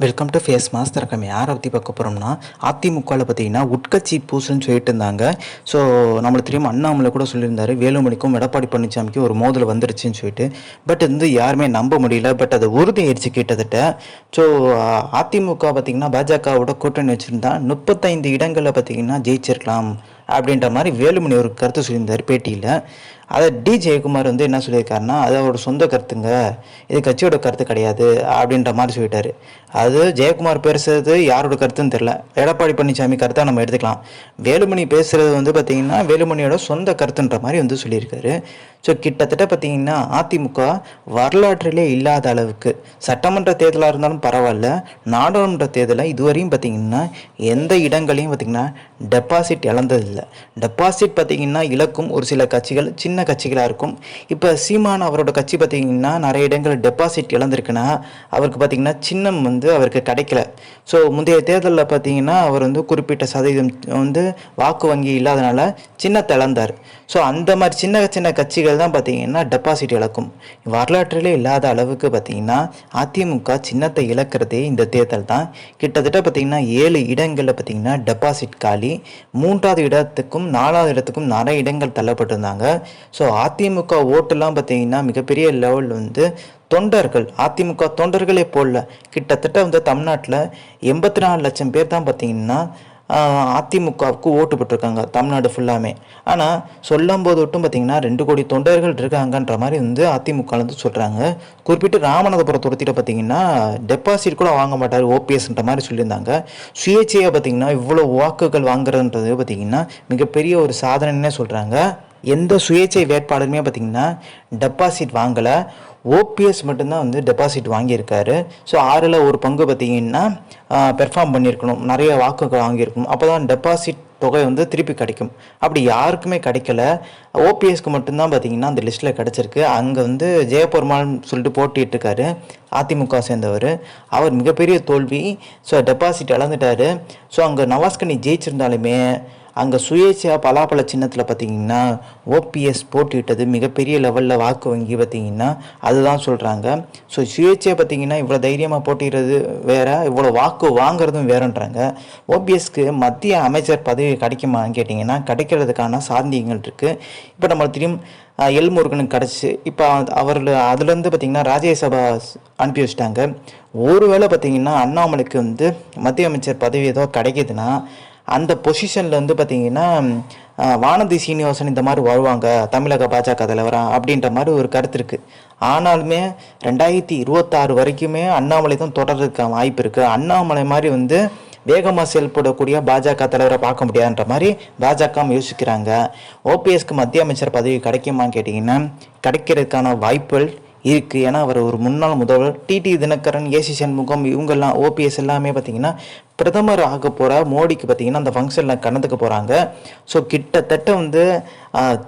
Welcome to face master. நம்ம யாரை பற்றி பார்க்க போகிறோம்னா, அதிமுகவில் பார்த்தீங்கன்னா உட்கட்சி பூசல்னு சொல்லிட்டு இருந்தாங்க. ஸோ நம்மளுக்கு தெரியும், அண்ணாமலை கூட சொல்லியிருந்தாரு வேலுமணிக்கும் எடப்பாடி பழனிசாமிக்கும் ஒரு மோதல் வந்துருச்சுன்னு சொல்லிட்டு. பட் வந்து யாருமே நம்ப முடியல. பட் அது உறுதியாயிருச்சு கிட்டத்தட்ட. ஸோ அதிமுக பார்த்திங்கன்னா பாஜகவோட கூட்டணி வச்சுருந்தா 35 இடங்களில் பார்த்திங்கன்னா ஜெயிச்சிருக்கலாம் அப்படின்ற மாதிரி வேலுமணி ஒரு கருத்து சொல்லியிருந்தார் பேட்டியில். அதை ஜெயக்குமார் வந்து என்ன சொல்லியிருக்காருன்னா, அது அவரோட சொந்த கருத்துங்க, இது கட்சியோட கருத்து கிடையாது அப்படின்ற மாதிரி சொல்லிட்டாரு. அது ஜெயக்குமார் பேசுறது யாரோட கருத்துன்னு தெரில, எடப்பாடி பழனிசாமி கருத்தாக நம்ம எடுத்துக்கலாம். வேலுமணி பேசுகிறது வந்து பார்த்திங்கன்னா வேலுமணியோட சொந்த கருத்துன்ற மாதிரி வந்து சொல்லியிருக்காரு. ஸோ கிட்டத்தட்ட பார்த்திங்கன்னா அதிமுக வரலாற்றிலே இல்லாத அளவுக்கு, சட்டமன்ற தேர்தலாக இருந்தாலும் பரவாயில்ல, நாடாளுமன்ற தேர்தலில் இதுவரையும் பார்த்திங்கன்னா எந்த இடங்களையும் பார்த்திங்கன்னா டெபாசிட் இழந்ததில்லை. டெபாசிட் பார்த்திங்கன்னா இழக்கும் ஒரு சில கட்சிகள் சின்ன கட்சிகளாக இருக்கும். இப்போ சீமான் அவரோட கட்சி பார்த்திங்கன்னா நிறைய இடங்களில் டெபாசிட் இழந்திருக்குன்னா அவருக்கு பார்த்திங்கன்னா சின்னம் வந்து அவருக்கு கிடைக்கல. ஸோ முந்தைய தேர்தலில் பார்த்திங்கன்னா அவர் வந்து குறிப்பிட்ட சதவீதம் வந்து வாக்கு வங்கி இல்லாதனால சின்னத்தை இழந்தார். ஸோ அந்த மாதிரி சின்ன சின்ன கட்சிகள் தான் பார்த்திங்கன்னா டெபாசிட் இழக்கும். வரலாற்றிலே இல்லாத அளவுக்கு பார்த்திங்கன்னா அதிமுக சின்னத்தை இழக்கிறதே இந்த தேர்தல் தான். கிட்டத்தட்ட பார்த்திங்கன்னா 7 இடங்களில் பார்த்திங்கன்னா டெபாசிட் காலி. 3வது இடத்துக்கும் 4வது இடத்துக்கும் நிறைய இடங்கள் தள்ளப்பட்டிருந்தாங்க. ஸோ அதிமுக ஓட்டுலாம் பார்த்திங்கன்னா மிகப்பெரிய லெவலில் வந்து தொண்டர்கள், அதிமுக தொண்டர்களே போடல. கிட்டத்தட்ட வந்து தமிழ்நாட்டில் 84 லட்சம் பேர் தான் பார்த்திங்கன்னா அதிமுகவுக்கு ஓட்டு போட்டிருக்காங்க தமிழ்நாடு ஃபுல்லாமே. ஆனால் சொல்லும்போது மட்டும் பார்த்திங்கன்னா 2 கோடி தொண்டர்கள் இருக்காங்கன்ற மாதிரி வந்து அதிமுக வந்து சொல்கிறாங்க. குறிப்பிட்டு ராமநாதபுரம் துரத்திட்ட பார்த்திங்கன்னா டெபாசிட் கூட வாங்க மாட்டார் ஓபிஎஸ்ன்ற மாதிரி சொல்லியிருந்தாங்க. சுயேட்சையாக பார்த்திங்கன்னா இவ்வளோ வாக்குகள் வாங்குறதுன்றது பார்த்திங்கன்னா மிகப்பெரிய ஒரு சாதனைன்னே சொல்கிறாங்க. எந்த சுயேட்சை வேட்பாளருமே பார்த்திங்கன்னா டெபாசிட் வாங்கலை. ஓபிஎஸ் மட்டும்தான் வந்து டெபாசிட் வாங்கியிருக்காரு. ஸோ 6ல் 1 பங்கு பார்த்திங்கன்னா பெர்ஃபார்ம் பண்ணியிருக்கணும், நிறைய வாக்குகள் வாங்கியிருக்கணும், அப்போ தான் டெபாசிட் தொகை வந்து திருப்பி கிடைக்கும். அப்படி யாருக்குமே கிடைக்கல. ஓபிஎஸ்க்கு மட்டும்தான் பார்த்திங்கன்னா அந்த லிஸ்ட்டில் கிடச்சிருக்கு. அங்கே வந்து ஜெயபெருமாள்னு சொல்லிட்டு போட்டிட்டு இருக்காரு, அதிமுக சேர்ந்தவர். அவர் மிகப்பெரிய தோல்வி. So deposit இழந்துட்டார். ஸோ அங்கே நவாஸ்கனி ஜெயிச்சிருந்தாலுமே அங்கே சுயேட்சையாக பலாப்பழ சின்னத்தில் பார்த்திங்கன்னா ஓபிஎஸ் போட்டியிட்டது மிகப்பெரிய லெவலில் வாக்கு வங்கி பார்த்திங்கன்னா அதுதான் சொல்கிறாங்க. ஸோ சுயேட்சையாக பார்த்திங்கன்னா இவ்வளோ தைரியமாக போட்டிடுறது வேறு, இவ்வளோ வாக்கு வாங்குறதும் வேறுன்றாங்க. ஓபிஎஸ்க்கு மத்திய அமைச்சர் பதவி கிடைக்குமான்னு கேட்டிங்கன்னா கிடைக்கிறதுக்கான சாத்தியங்கள் இருக்குது. இப்போ நம்மளுக்கு தெரியும், எல்முருகனுக்கு கிடச்சி இப்போ அதுலேருந்து பார்த்திங்கன்னா ராஜ்யசபா அனுப்பி வச்சிட்டாங்க. ஒருவேளை பார்த்திங்கன்னா அண்ணாமலைக்கு வந்து மத்திய அமைச்சர் பதவி ஏதோ கிடைக்கிதுன்னா அந்த பொசிஷனில் வந்து பார்த்திங்கன்னா வானதி சீனிவாசன் இந்த மாதிரி வருவாங்க தமிழக பாஜக தலைவராக அப்படின்ற மாதிரி ஒரு கருத்து இருக்குது. ஆனாலுமே 2026 வரைக்குமே அண்ணாமலை தான் தொடர்றதுக்கு வாய்ப்பு இருக்குது. அண்ணாமலை மாதிரி வந்து வேகமாக செயல்படக்கூடிய பாஜக தலைவரை பார்க்க முடியாதுன்ற மாதிரி பாஜக யோசிக்கிறாங்க. ஓபிஎஸ்க்கு மத்திய அமைச்சர் பதவி கிடைக்குமான்னு கேட்டிங்கன்னா கிடைக்கிறதுக்கான வாய்ப்புகள் இருக்குது. ஏன்னா அவர் ஒரு முன்னாள் முதல்வர். டிடி தினகரன், ஏசி சண்முகம், இவங்கெல்லாம் ஓபிஎஸ் எல்லாமே பார்த்திங்கன்னா பிரதமர் ஆக போகிற மோடிக்கு பார்த்திங்கன்னா அந்த ஃபங்க்ஷனில் கலந்துக்க போகிறாங்க. ஸோ கிட்டத்தட்ட வந்து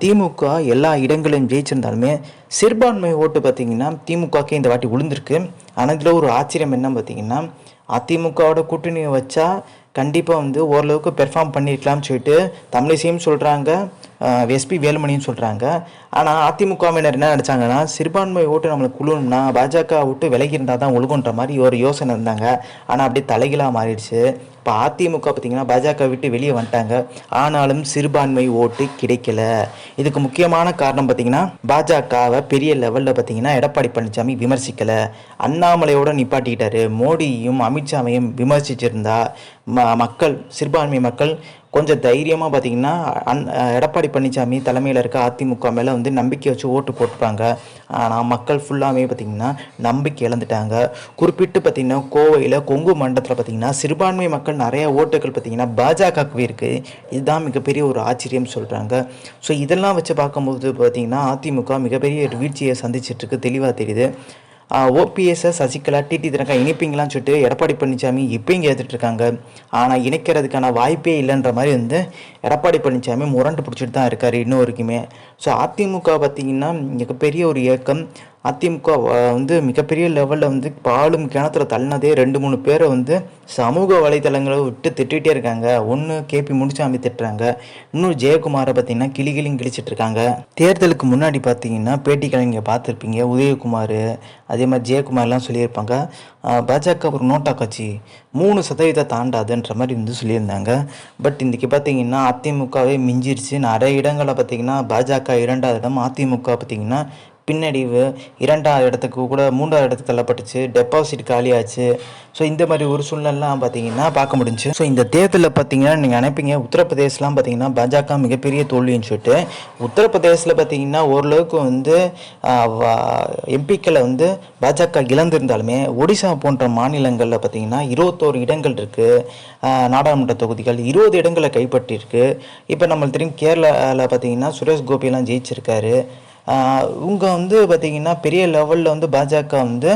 திமுக எல்லா இடங்களையும் ஜெயிச்சிருந்தாலுமே சிறுபான்மை ஓட்டு பார்த்திங்கன்னா திமுகக்கே இந்த வாட்டி விழுந்திருக்கு. ஆனால் இதில் ஒரு ஆச்சரியம் என்ன பார்த்திங்கன்னா, அதிமுகவோட கூட்டணியை வச்சா கண்டிப்பாக வந்து ஓரளவுக்கு பெர்ஃபார்ம் பண்ணியிருக்கலாம்னு சொல்லிட்டு தமிழிசையும் சொல்கிறாங்க, எஸ்பி வேலுமணியும் சொல்கிறாங்க. ஆனால் அதிமுகவினர் என்ன நினச்சாங்கன்னா, சிறுபான்மை ஓட்டு நம்மளுக்கு குழுணும்னா பாஜக விட்டு விலகி இருந்தால் தான் ஒழுகுன்ற மாதிரி ஒரு யோசனை இருந்தாங்க. ஆனால் அப்படியே தலைகளாக மாறிடுச்சு. இப்போ அதிமுக பார்த்திங்கன்னா பாஜக விட்டு வெளியே வந்துட்டாங்க. ஆனாலும் சிறுபான்மை ஓட்டு கிடைக்கல. இதுக்கு முக்கியமான காரணம் பார்த்திங்கன்னா பாஜகவை பெரிய லெவலில் பார்த்திங்கன்னா எடப்பாடி பழனிசாமி விமர்சிக்கலை, அண்ணாமலையோடு நிப்பாட்டிக்கிட்டாரு. மோடியும் அமித்ஷாவையும் விமர்சிச்சிருந்தா மக்கள், சிறுபான்மை மக்கள் கொஞ்சம் தைரியமாக பார்த்திங்கன்னா எடப்பாடி பழனிசாமி தலைமையில் இருக்க அதிமுக மேலே வந்து நம்பிக்கை வச்சு ஓட்டு போட்டுப்பாங்க. ஆனால் மக்கள் ஃபுல்லாகவே பார்த்திங்கன்னா நம்பிக்கை இழந்துட்டாங்க. குறிப்பிட்டு பார்த்திங்கன்னா கோவையில் கொங்கு மண்டலத்தில் பார்த்திங்கன்னா சிறுபான்மை மக்கள் நிறைய ஓட்டுகள் பார்த்திங்கன்னா பாஜகவே இருக்குது. இதுதான் மிகப்பெரிய ஒரு ஆச்சரியம் சொல்கிறாங்க. ஸோ இதெல்லாம் வச்சு பார்க்கும்போது பார்த்திங்கன்னா அதிமுக மிகப்பெரிய வீழ்ச்சியை சந்திச்சிட்ருக்கு, தெளிவாக தெரியுது. ஓபிஎஸ்ஸை சசிகலா, டிடி தினகரன் இணைப்பீங்களான்னு சொல்லிட்டு எடப்பாடி பழனிசாமி இப்போயும் கேட்டுட்ருக்காங்க. ஆனால் இணைக்கிறதுக்கான வாய்ப்பே இல்லைன்ற மாதிரி வந்து எடப்பாடி பழனிசாமி முரண்டு பிடிச்சிட்டு தான் இருக்கார் இன்னும் வரைக்குமே. ஸோ அதிமுக பார்த்திங்கன்னா மிகப்பெரிய ஒரு இயக்கம். அதிமுக வந்து மிகப்பெரிய லெவலில் வந்து பாலும் கிணத்துல தள்ளினதே 2-3 பேரை வந்து சமூக வலைதளங்களை விட்டு திட்டிகிட்டே இருக்காங்க. ஒன்று கேபி முனுசாமி திட்டுறாங்க, இன்னும் ஜெயக்குமாரை பார்த்தீங்கன்னா கிளிகிளின்னு கிழிச்சிட்டு இருக்காங்க. தேர்தலுக்கு முன்னாடி பார்த்தீங்கன்னா பேட்டிகளை நீங்கள் பார்த்துருப்பீங்க. உதயகுமார் அதே மாதிரி ஜெயக்குமார்லாம் சொல்லியிருப்பாங்க, பாஜக ஒரு நோட்டா கட்சி 3% தாண்டாதுன்ற மாதிரி வந்து சொல்லியிருந்தாங்க. பட் இன்றைக்கி பார்த்தீங்கன்னா அதிமுகவே மிஞ்சிருச்சு. நிறைய இடங்களில் பார்த்தீங்கன்னா பாஜக 2வது இடம், அதிமுக பார்த்தீங்கன்னா பின்னடைவு, 2வது இடத்துக்கு கூட 3வது இடத்துக்கு தள்ளப்பட்டுச்சு, டெபாசிட் காலியாச்சு. ஸோ இந்த மாதிரி ஒரு சூழ்நிலாம் பார்த்தீங்கன்னா பார்க்க முடிஞ்சு. ஸோ இந்த தேர்தலில் பார்த்தீங்கன்னா நீங்கள் நினைப்பீங்க உத்தரப்பிரதேசலாம் பார்த்தீங்கன்னா பாஜக மிகப்பெரிய தோல்வின்னு சொல்லிட்டு. உத்தரப்பிரதேசில் பார்த்தீங்கன்னா ஓரளவுக்கு வந்து எம்பிக்களை வந்து பாஜக இழந்திருந்தாலுமே ஒடிசா போன்ற மாநிலங்களில் பார்த்தீங்கன்னா 21 இடங்கள் இருக்குது. நாடாளுமன்ற தொகுதிகள் 20 இடங்களை கைப்பற்றியிருக்கு. இப்போ நம்மளுக்கு தெரியும் கேரளாவில் பார்த்தீங்கன்னா சுரேஷ் கோபியெல்லாம் ஜெயிச்சிருக்காரு. இவங்க வந்து பார்த்திங்கன்னா பெரிய லெவலில் வந்து பாஜக வந்து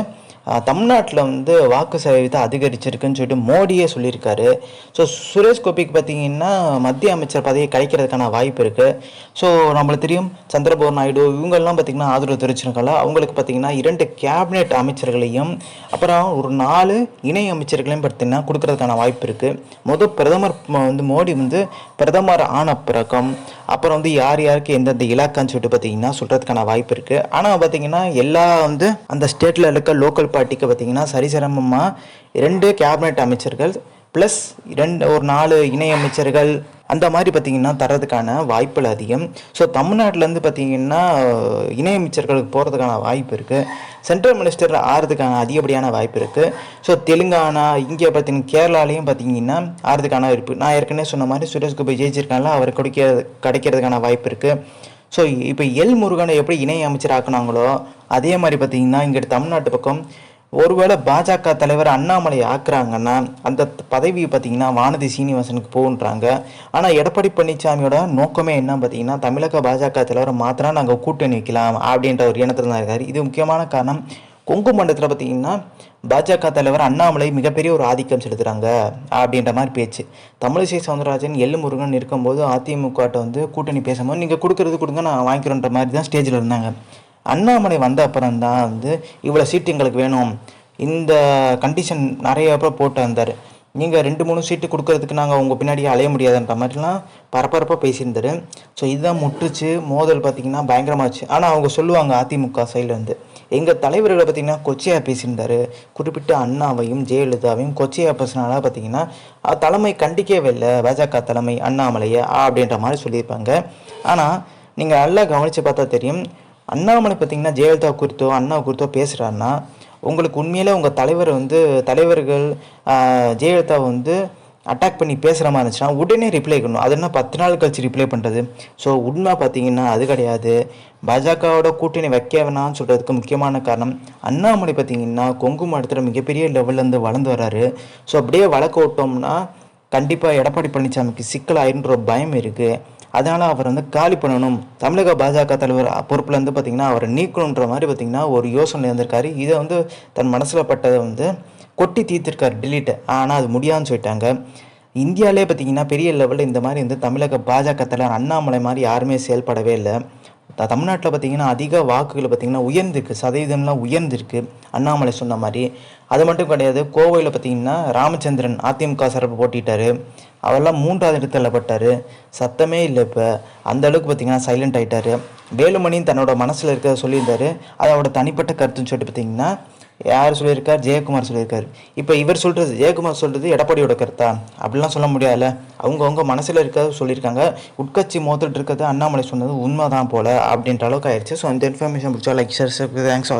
தமிழ்நாட்டில் வந்து வாக்கு சதவீதத்தை அதிகரிச்சிருக்குன்னு சொல்லிட்டு மோடியே சொல்லியிருக்காரு. ஸோ சுரேஷ் கோபிக்கு பார்த்திங்கன்னா மத்திய அமைச்சர் பதவியை கிடைக்கிறதுக்கான வாய்ப்பு இருக்குது. ஸோ நம்மளுக்கு தெரியும் சந்திரபாபு நாயுடு இவங்கெல்லாம் பார்த்திங்கன்னா ஆதரவு தெரிவிச்சிருக்காங்க. அவங்களுக்கு பார்த்திங்கன்னா 2 கேபினெட் அமைச்சர்களையும் அப்புறம் ஒரு 4 இணை அமைச்சர்களையும் பார்த்திங்கன்னா கொடுக்கறதுக்கான வாய்ப்பு இருக்குது. பிரதமர் வந்து மோடி வந்து பிரதமர் ஆன பிறக்கம் அப்புறம் வந்து யார் யாருக்கு எந்தெந்த இலாக்கான்னு சொல்லிட்டு பார்த்தீங்கன்னா சொல்கிறதுக்கான வாய்ப்பு இருக்குது. ஆனால் பார்த்தீங்கன்னா எல்லா வந்து அந்த ஸ்டேட்டில் இருக்க லோக்கல் பார்ட்டிக்கு பார்த்தீங்கன்னா சரிசமமாக 2 கேபினெட் அமைச்சர்கள் ப்ளஸ் ஒரு 4 இணை அமைச்சர்கள் அந்த மாதிரி பார்த்திங்கன்னா தரதுக்கான வாய்ப்புகள் அதிகம். ஸோ தமிழ்நாட்டிலேருந்து பார்த்திங்கன்னா இணையமைச்சர்களுக்கு போகிறதுக்கான வாய்ப்பு இருக்குது. சென்ட்ரல் மினிஸ்டர் ஆகிறதுக்கான அதிகப்படியான வாய்ப்பு இருக்குது. ஸோ தெலுங்கானா இங்கே பார்த்திங்கன்னா கேரளாலையும் பார்த்திங்கன்னா ஆகிறதுக்கான வாய்ப்பு. நான் ஏற்கனவே சொன்ன மாதிரி சுரேஷ் கோபி ஜெயிச்சிருக்காங்களா, அவர் கிடைக்கிறதுக்கான வாய்ப்பு இருக்குது. ஸோ இப்போ எல் முருகனை எப்படி இணை அமைச்சர் ஆக்குனாங்களோ அதே மாதிரி பார்த்திங்கன்னா இங்கே தமிழ்நாட்டு பக்கம் ஒருவேளை பாஜக தலைவர் அண்ணாமலை ஆக்குறாங்கன்னா அந்த பதவி பார்த்திங்கன்னா வானதி சீனிவாசனுக்கு போகுன்றாங்க. ஆனால் எடப்பாடி பழனிசாமியோட நோக்கமே என்ன பார்த்திங்கன்னா தமிழக பாஜக தலைவரை மாத்திரம் நாங்கள் கூட்டணி வைக்கலாம் அப்படின்ற ஒரு எண்ணத்தில் தான் இருக்காரு. இது முக்கியமான காரணம். கொங்கு மண்டலத்தில் பார்த்திங்கன்னா பாஜக தலைவர் அண்ணாமலை மிகப்பெரிய ஒரு ஆதிக்கம் செலுத்துகிறாங்க அப்படின்ற மாதிரி பேச்சு. தமிழிசை சவுந்தரராஜன் எல் முருகன் இருக்கும்போது அதிமுகட்ட வந்து கூட்டணி பேசும்போது நீங்கள் கொடுங்க நான் வாங்கிக்கிறோன்ற மாதிரி தான் ஸ்டேஜில் இருந்தாங்க. அண்ணாமலை வந்த அப்புறம் தான் வந்து இவ்வளோ சீட்டு எங்களுக்கு வேணும், இந்த கண்டிஷன் நிறைய அப்புறம் போட்டு வந்தார். நீங்கள் 2-3 சீட்டு கொடுக்கறதுக்கு நாங்கள் உங்கள் பின்னாடியே அலைய முடியாதுன்ற மாதிரிலாம் பரபரப்பாக பேசியிருந்தார். ஸோ இதுதான் முட்டுச்சு. மோதல் பார்த்திங்கன்னா பயங்கரமாச்சு. ஆனால் அவங்க சொல்லுவாங்க அதிமுக சைடில் வந்து எங்கள் தலைவர்களை பார்த்திங்கன்னா கொச்சையாக பேசியிருந்தார். குறிப்பிட்ட அண்ணாவையும் ஜெயலலிதாவையும் கொச்சையாக பேசினால பார்த்திங்கன்னா தலைமை கண்டிக்கவே இல்லை பாஜக தலைமை அண்ணாமலையை அப்படின்ற மாதிரி சொல்லியிருப்பாங்க. ஆனால் நீங்கள் நல்லா கவனித்து பார்த்தா தெரியும், அண்ணாமலை பார்த்திங்கன்னா ஜெயலலிதா குறித்தோ அண்ணா குறித்தோ பேசுகிறாருன்னா உங்களுக்கு உண்மையிலே உங்கள் தலைவர்கள் ஜெயலலிதா வந்து அட்டாக் பண்ணி பேசுகிற மாதிரி இருந்துச்சுன்னா உடனே ரிப்ளை பண்ணணும். அது என்ன 10 நாள் கழிச்சு ரிப்ளை பண்ணுறது? ஸோ உண்மை பார்த்திங்கன்னா அது கிடையாது. பாஜகவோட கூட்டணி வைக்க வேணான்னு சொல்கிறதுக்கு முக்கியமான காரணம் அண்ணாமலை பார்த்திங்கன்னா கொங்கு மாவட்டத்தில் மிகப்பெரிய லெவல்லேருந்து வளர்ந்து வராரு. ஸோ அப்படியே வளர்க்க விட்டோம்னா கண்டிப்பாக எடப்பாடி பழனிசாமிக்கு சிக்கலாயிருன்ற பயம் இருக்குது. அதனால் அவர் வந்து காலி பண்ணணும், தமிழக பாஜக தலைவர் பொறுப்புலேருந்து பார்த்திங்கன்னா அவரை நீக்கணுன்ற மாதிரி பார்த்திங்கன்னா ஒரு யோசனை இருந்திருக்காரு. இதை வந்து தன் மனசில் பட்டதை வந்து கொட்டி தீர்த்திருக்காரு டெல்லிட்ட. ஆனால் அது முடியாதுன்னு சொல்லிட்டாங்க. இந்தியாவிலே பார்த்திங்கன்னா பெரிய லெவலில் இந்த மாதிரி வந்து தமிழக பாஜக தலைவர் அண்ணாமலை மாதிரி யாருமே செயல்படவே இல்லை. தமிழ்நாட்டில் பார்த்திங்கன்னா அதிக வாக்குகள் பார்த்திங்கன்னா உயர்ந்திருக்கு, சதவீதம்லாம் உயர்ந்திருக்கு அண்ணாமலை சொன்ன மாதிரி. அது மட்டும் கிடையாது, கோவையில் பார்த்திங்கன்னா ராமச்சந்திரன் அதிமுக சார்பு போட்டிட்டார். அவரெல்லாம் 3வது இடத்துல பட்டார். சத்தமே இல்லை. இப்போ அந்த அளவுக்கு பார்த்திங்கன்னா சைலண்ட் ஆகிட்டார். வேலுமணின்னு தன்னோட மனசில் இருக்கிறத சொல்லியிருந்தார். அதோட தனிப்பட்ட கருத்துன்னு சொல்லிட்டு பார்த்திங்கன்னா யார் சொல்லியிருக்கார்? ஜெயக்குமார் சொல்லியிருக்காரு. இப்போ இவர் சொல்கிறது ஜெயக்குமார் சொல்கிறது எடப்பாடியோட கருத்தா? அப்படிலாம் சொல்ல முடியாதுல்ல. அவங்கவுங்க மனசில் இருக்கிறத சொல்லியிருக்காங்க. உட்கட்சி மோதிட்டு இருக்கிறது அண்ணாமலை சொன்னது உண்மை தான் போல் அப்படின்ற அளவுக்கு ஆயிடுச்சு. ஸோ இந்த இன்ஃபர்மேஷன் பிடிச்சா லைக் ஷேர். தேங்க்ஸ் ஃபார் வாட்சிங்.